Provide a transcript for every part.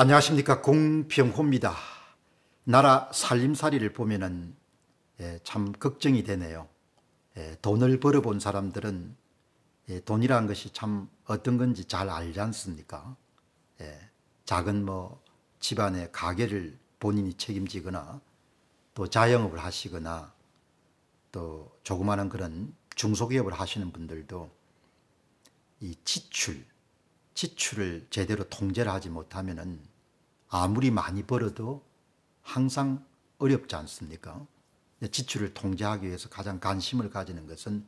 안녕하십니까, 공병호입니다. 나라 살림살이를 보면은 참 걱정이 되네요. 돈을 벌어본 사람들은 돈이라는 것이 참 어떤 건지 잘 알지 않습니까? 작은 집안의 가게를 본인이 책임지거나 또 자영업을 하시거나 또 조그마한 그런 중소기업을 하시는 분들도 이 지출을 제대로 통제를 하지 못하면은 아무리 많이 벌어도 항상 어렵지 않습니까? 지출을 통제하기 위해서 가장 관심을 가지는 것은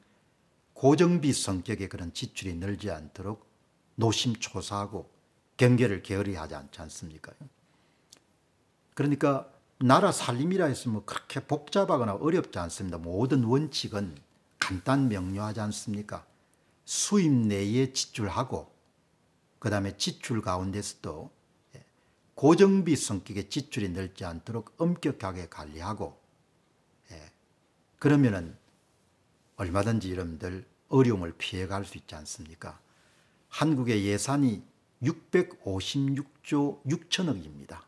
고정비 성격의 그런 지출이 늘지 않도록 노심초사하고 경계를 게으리 하지 않지 않습니까? 그러니까 나라 살림이라 해서 그렇게 복잡하거나 어렵지 않습니다. 모든 원칙은 간단 명료하지 않습니까? 수입 내에 지출하고 그 다음에 지출 가운데서도 고정비 성격의 지출이 늘지 않도록 엄격하게 관리하고, 그러면은 얼마든지 여러분들 어려움을 피해갈 수 있지 않습니까? 한국의 예산이 656조 6천억입니다.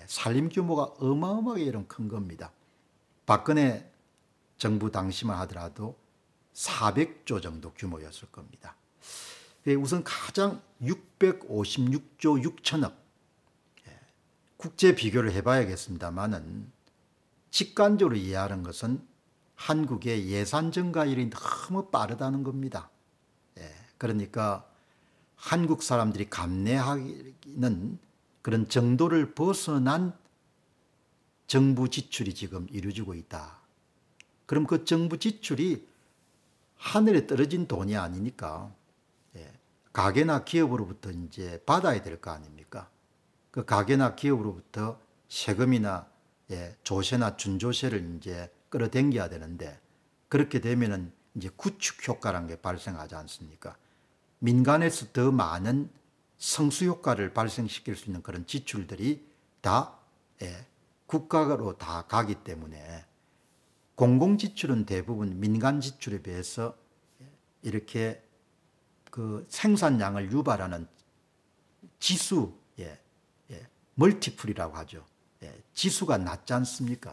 살림 규모가 어마어마하게 이런 큰 겁니다. 박근혜 정부 당시만 하더라도 400조 정도 규모였을 겁니다. 우선 가장 656조 6천억, 국제 비교를 해봐야겠습니다만은 직관적으로 이해하는 것은 한국의 예산 증가율이 너무 빠르다는 겁니다. 그러니까 한국 사람들이 감내하기는 그런 정도를 벗어난 정부 지출이 지금 이루어지고 있다. 그럼 그 정부 지출이 하늘에 떨어진 돈이 아니니까 가게나 기업으로부터 이제 받아야 될 거 아닙니까? 그 가게나 기업으로부터 세금이나 조세나 준조세를 이제 끌어당겨야 되는데, 그렇게 되면은 이제 구축 효과라는 게 발생하지 않습니까? 민간에서 더 많은 성수 효과를 발생시킬 수 있는 그런 지출들이 다 국가로 다 가기 때문에 공공 지출은 대부분 민간 지출에 비해서 이렇게 그 생산량을 유발하는 지수, 멀티플이라고 하죠. 지수가 낮지 않습니까?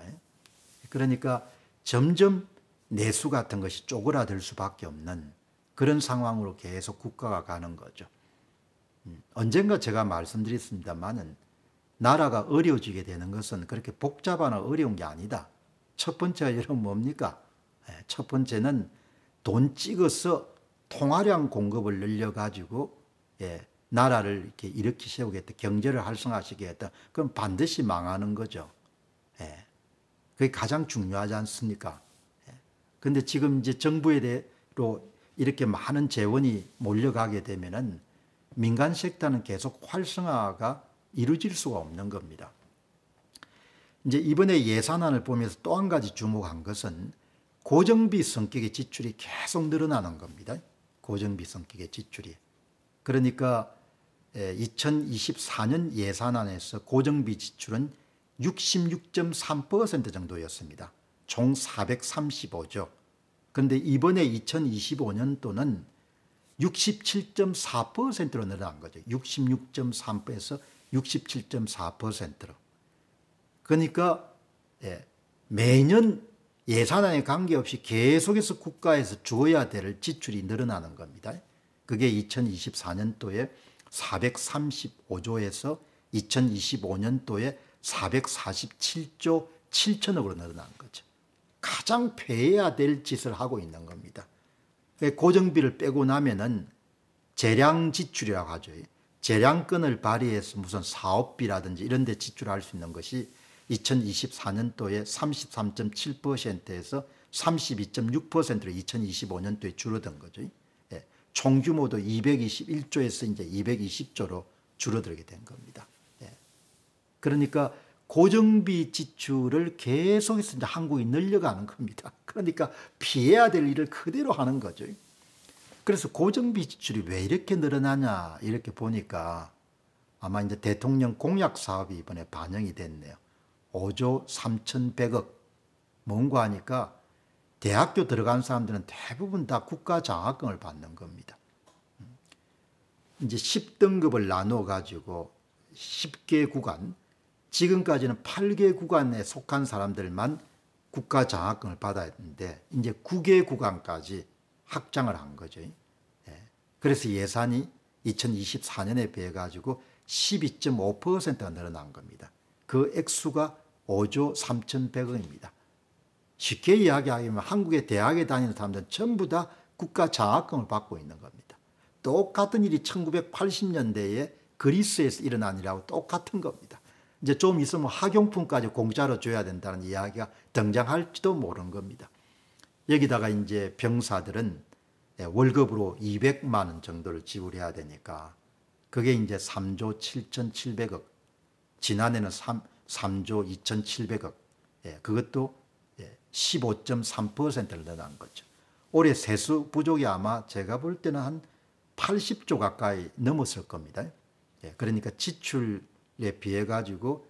그러니까 점점 내수 같은 것이 쪼그라들 수밖에 없는 그런 상황으로 계속 국가가 가는 거죠. 언젠가 제가 말씀드렸습니다만은 나라가 어려워지게 되는 것은 그렇게 복잡하나 어려운 게 아니다. 첫 번째가 여러분 뭡니까? 첫 번째는 돈 찍어서 통화량 공급을 늘려가지고 나라를 이렇게 일으키 세우겠다, 경제를 활성화시키겠다. 그럼 반드시 망하는 거죠. 그게 가장 중요하지 않습니까? 그런데 지금 이제 정부에로 이렇게 많은 재원이 몰려가게 되면은 민간 섹터는 계속 활성화가 이루어질 수가 없는 겁니다. 이제 이번에 예산안을 보면서 또 한 가지 주목한 것은 고정비 성격의 지출이 계속 늘어나는 겁니다. 고정비 성격의 지출이. 그러니까 2024년 예산안에서 고정비 지출은 66.3% 정도였습니다. 총 435조. 그런데 이번에 2025년도는 67.4%로 늘어난 거죠. 66.3%에서 67.4%로. 그러니까 매년 예산안에 관계없이 계속해서 국가에서 줘야 될 지출이 늘어나는 겁니다. 그게 2024년도에 435조에서 2025년도에 447조 7천억으로 늘어난 거죠. 가장 폐해야 될 짓을 하고 있는 겁니다. 고정비를 빼고 나면은 재량 지출이라고 하죠. 재량권을 발휘해서 무슨 사업비라든지 이런 데 지출할 수 있는 것이 2024년도에 33.7%에서 32.6%로 2025년도에 줄어든 거죠. 총 규모도 221조에서 이제 220조로 줄어들게 된 겁니다. 그러니까 고정비 지출을 계속해서 이제 한국이 늘려가는 겁니다. 그러니까 피해야 될 일을 그대로 하는 거죠. 그래서 고정비 지출이 왜 이렇게 늘어나냐 이렇게 보니까 아마 이제 대통령 공약 사업이 이번에 반영이 됐네요. 5조 3,100억. 뭔가 하니까 대학교 들어간 사람들은 대부분 다 국가 장학금을 받는 겁니다. 이제 10등급을 나눠 가지고 10개 구간, 지금까지는 8개 구간에 속한 사람들만 국가 장학금을 받아야 되는데 이제 9개 구간까지 확장을 한 거죠. 그래서 예산이 2024년에 비해 가지고 12.5%가 늘어난 겁니다. 그 액수가 5조 3,100억입니다. 쉽게 이야기하면 한국의 대학에 다니는 사람들은 전부 다 국가 장학금을 받고 있는 겁니다. 똑같은 일이 1980년대에 그리스에서 일어난 일하고 똑같은 겁니다. 이제 좀 있으면 학용품까지 공짜로 줘야 된다는 이야기가 등장할지도 모르는 겁니다. 여기다가 이제 병사들은 월급으로 200만 원 정도를 지불해야 되니까 그게 이제 3조 7,700억, 지난해는 3조 2,700억, 그것도 15.3%를 늘어난 거죠. 올해 세수 부족이 아마 제가 볼 때는 한 80조 가까이 넘었을 겁니다. 그러니까 지출에 비해 가지고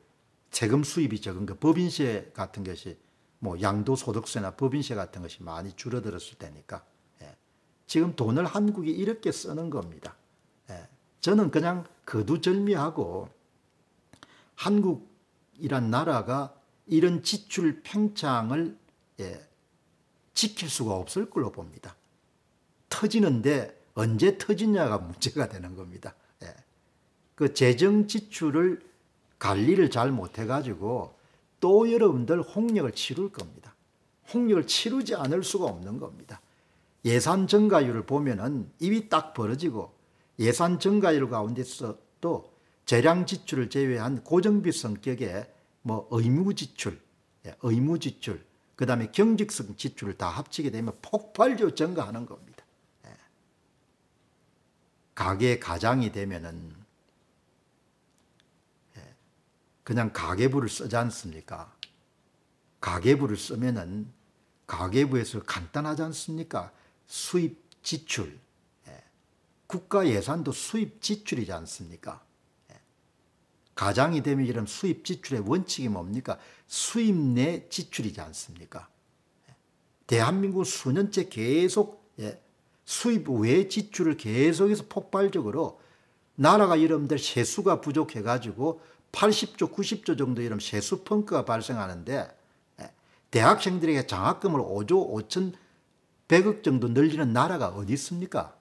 세금 수입이 적은 거, 법인세 같은 것이 뭐 양도소득세나 법인세 같은 것이 많이 줄어들었을 때니까 지금 돈을 한국이 이렇게 쓰는 겁니다. 저는 그냥 거두절미하고 한국이란 나라가 이런 지출 팽창을 지킬 수가 없을 걸로 봅니다. 터지는데 언제 터지냐가 문제가 되는 겁니다. 그 재정 지출을 관리를 잘 못해가지고 또 여러분들 홍역을 치룰 겁니다. 홍역을 치르지 않을 수가 없는 겁니다. 예산 증가율을 보면은 입이 딱 벌어지고 예산 증가율 가운데서도 재량 지출을 제외한 고정비 성격의 뭐 의무 지출, 그 다음에 경직성 지출을 다 합치게 되면 폭발적으로 증가하는 겁니다. 가장이 되면은 그냥 가계부를 쓰지 않습니까? 가계부를 쓰면은 가계부에서 간단하지 않습니까? 수입 지출, 국가 예산도 수입 지출이지 않습니까? 가장이 되면 이런 수입 지출의 원칙이 뭡니까? 수입 내 지출이지 않습니까? 대한민국 수년째 계속 수입 외 지출을 계속해서 폭발적으로 나라가 여러분들 세수가 부족해 가지고 80조 90조 정도 이런 세수 펑크가 발생하는데 대학생들에게 장학금을 5조 5,100억 정도 늘리는 나라가 어디 있습니까?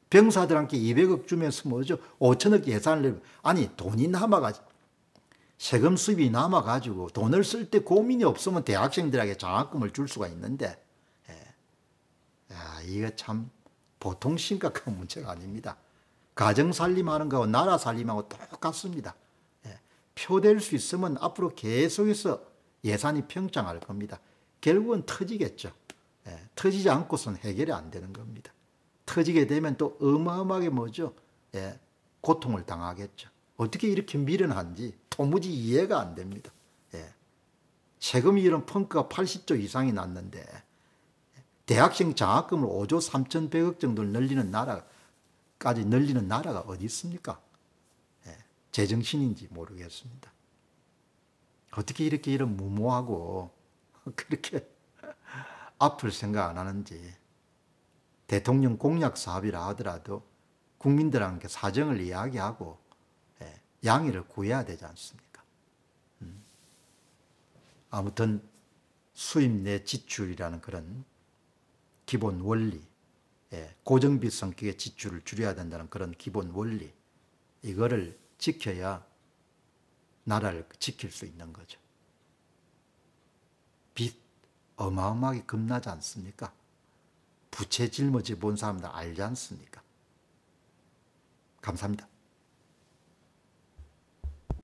병사들한테 200억 주면서 뭐죠? 5천억 예산을 내면 아니 돈이 남아가지고 세금 수입이 남아가지고 돈을 쓸 때 고민이 없으면 대학생들에게 장학금을 줄 수가 있는데 이거 참 보통 심각한 문제가 아닙니다. 가정 살림하는 거하고 나라 살림하고 똑같습니다. 표될 수 있으면 앞으로 계속해서 예산이 평창할 겁니다. 결국은 터지겠죠. 터지지 않고서는 해결이 안 되는 겁니다. 터지게 되면 또 어마어마하게 뭐죠? 고통을 당하겠죠. 어떻게 이렇게 미련한지 도무지 이해가 안 됩니다. 세금이 이런 펑크가 80조 이상이 났는데 대학생 장학금을 5조 3,100억 정도를 늘리는 나라까지 늘리는 나라가 어디 있습니까? 제정신인지 모르겠습니다. 어떻게 이렇게 이런 무모하고 그렇게 앞을 생각 안 하는지. 대통령 공약 사업이라 하더라도 국민들한테 사정을 이야기하고 양해를 구해야 되지 않습니까? 아무튼 수입 내 지출이라는 그런 기본 원리, 고정비 성격의 지출을 줄여야 된다는 그런 기본 원리, 이거를 지켜야 나라를 지킬 수 있는 거죠. 빚 어마어마하게 겁나지 않습니까? 부채 짊어져 본 사람들 알지 않습니까? 감사합니다.